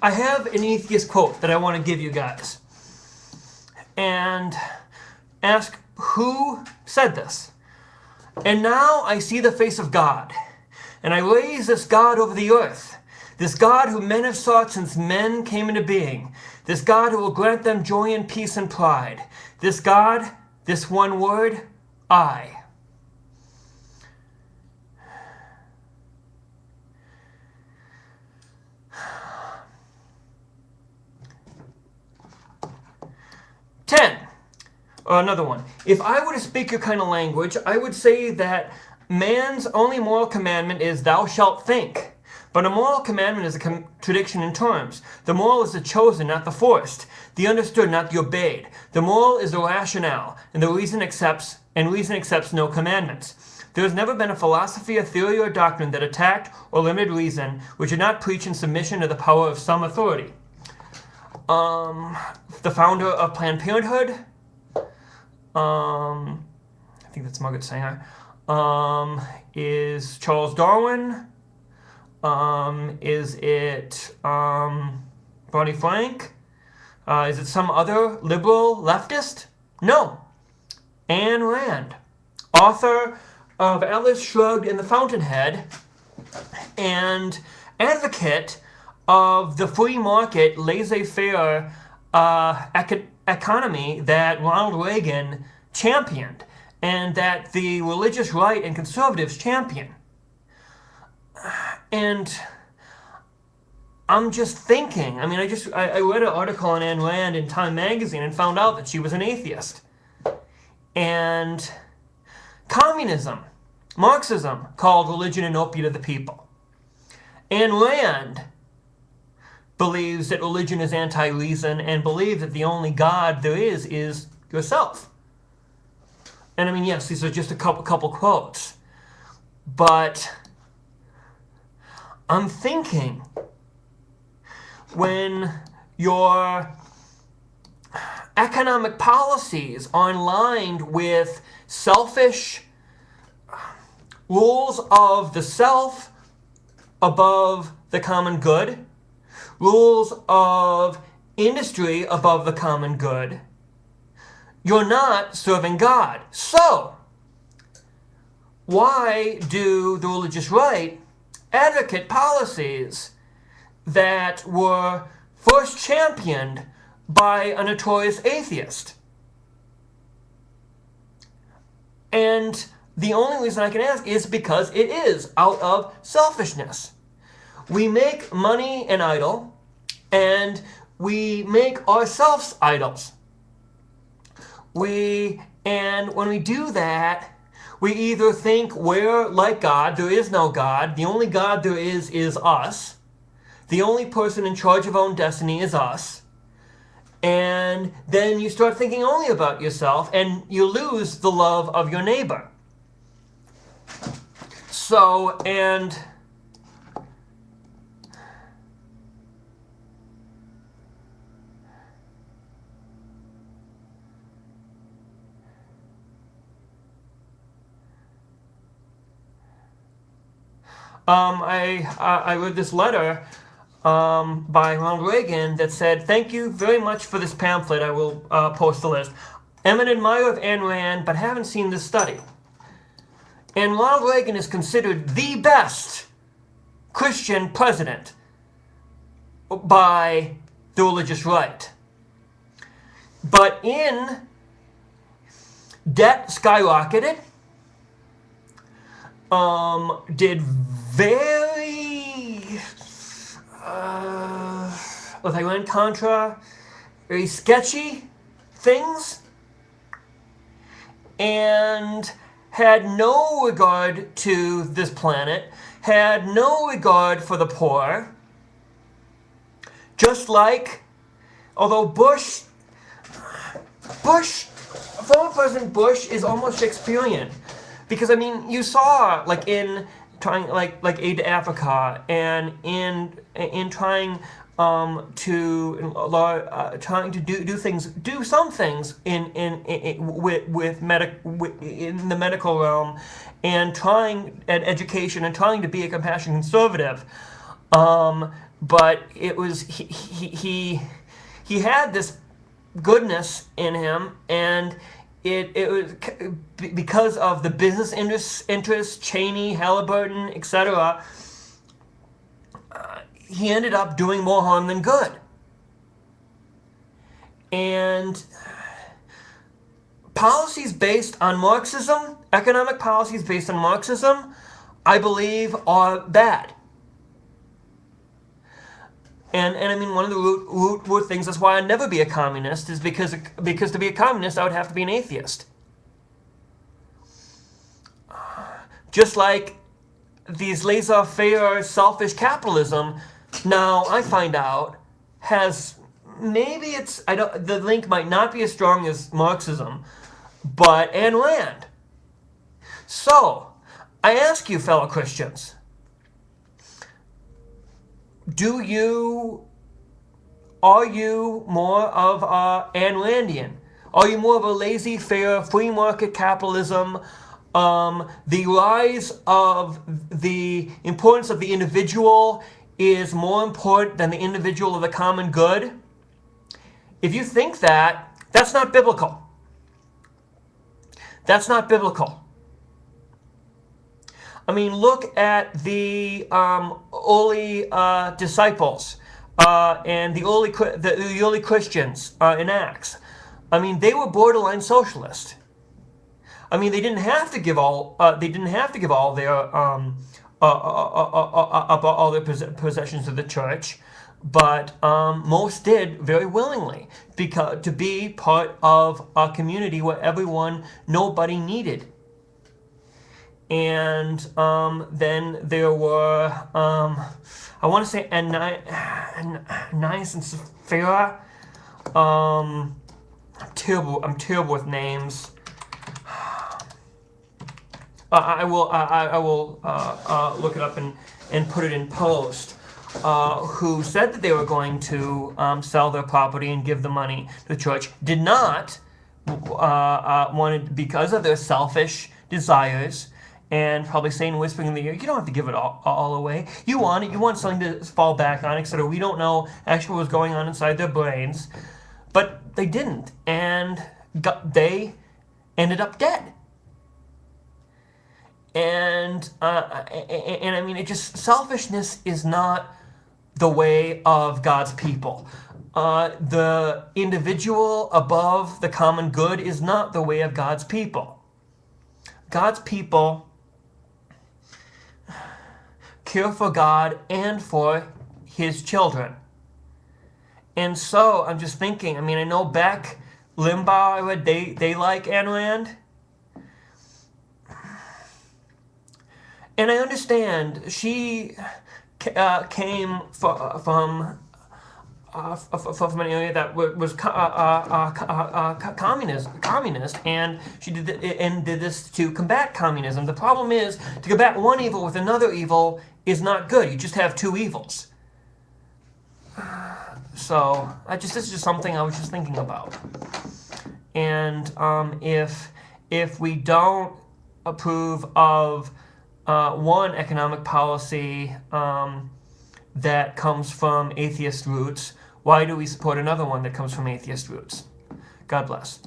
I have an atheist quote that I want to give you guys and ask who said this. And now I see the face of God, and I raise this God over the earth, this God whom men have sought since men came into being, this God who will grant them joy and peace and pride, this God, this one word, I. Or another one. If I were to speak your kind of language, I would say that man's only moral commandment is thou shalt think. But a moral commandment is a contradiction in terms. The moral is the chosen, not the forced. The understood, not the obeyed. The moral is the rationale, and reason accepts no commandments. There has never been a philosophy, a theory, or doctrine that attacked or limited reason which did not preach in submission to the power of some authority. The founder of Planned Parenthood, I think that's Margaret Sanger, is Charles Darwin. Is it Barney Frank? Is it some other liberal leftist? No. Ayn Rand, author of Atlas Shrugged and the Fountainhead, and advocate of the free market, laissez-faire economy that Ronald Reagan championed and that the religious right and conservatives champion. And I'm just thinking, I read an article on Ayn Rand in Time magazine and found out that she was an atheist. And communism, Marxism, called religion an opiate of the people. Ayn Rand believes that religion is anti-reason and believes that the only God there is yourself. And yes, these are just a couple quotes. But I'm thinking, when your economic policies are aligned with selfish rules of the self above the common good, rules of industry above the common good, you're not serving God. So, why do the religious right advocate policies that were first championed by a notorious atheist? And the only reason I can ask is because it is out of selfishness. We make money an idol, and we make ourselves idols. And when we do that, we either think we're like God, there is no God, the only God there is us, the only person in charge of our own destiny is us, and then you start thinking only about yourself, and you lose the love of your neighbor. So, and I read this letter by Ronald Reagan that said, "Thank you very much for this pamphlet. I will post the list. I'm an admirer of Ayn Rand, but haven't seen this study." And Ronald Reagan is considered the best Christian president by the religious right. But debt skyrocketed, did very, if I went contra, very sketchy things, and had no regard to this planet, had no regard for the poor, just like, although former President Bush is almost Shakespearean. Because you saw in trying like aid to Africa and in trying to do some things in the medical realm, and trying at education and trying to be a compassionate conservative. but it was he had this goodness in him, and it was because of the business interests, Cheney, Halliburton, etc. He ended up doing more harm than good. And policies based on Marxism, economic policies based on Marxism, I believe are bad. And I mean, one of the root things, that's why I'd never be a communist, is because to be a communist, I would have to be an atheist. Just like these laissez-faire, selfish capitalism, now I find out, has, maybe it's, the link might not be as strong as Marxism, but Ayn Rand. So, I ask you, fellow Christians, are you more of Ayn Randian? Are you more of a laissez-faire, free market capitalism? The rise of the importance of the individual is more important than the individual of the common good? If you think that, that's not biblical. That's not biblical. I mean, look at the early disciples and the early Christians in Acts. I mean, they were borderline socialist. I mean, they didn't have to give all. They didn't have to give all their possessions to the church, but most did very willingly, because to be part of a community where nobody needed. And then there were, I want to say Ananias and Sapphira. I'm terrible with names. I will look it up and put it in post. Who said that they were going to sell their property and give the money to the church, did not wanted, because of their selfish desires, and probably saying, whispering in the ear, you don't have to give it all away. You want it. You want something to fall back on, etc. We don't know actually what was going on inside their brains, but they didn't, and they ended up dead. And I mean, selfishness is not the way of God's people. The individual above the common good is not the way of God's people. God's people care for God and for his children. And so I'm just thinking, I mean, I know Beck, Limbaugh, they like Ayn Rand. And I understand she came from an area that was communist, and she did this to combat communism. The problem is, to combat one evil with another evil is not good. You just have two evils. So this is just something I was just thinking about. And if we don't approve of one economic policy that comes from atheist roots, why do we support another one that comes from atheist roots? God bless.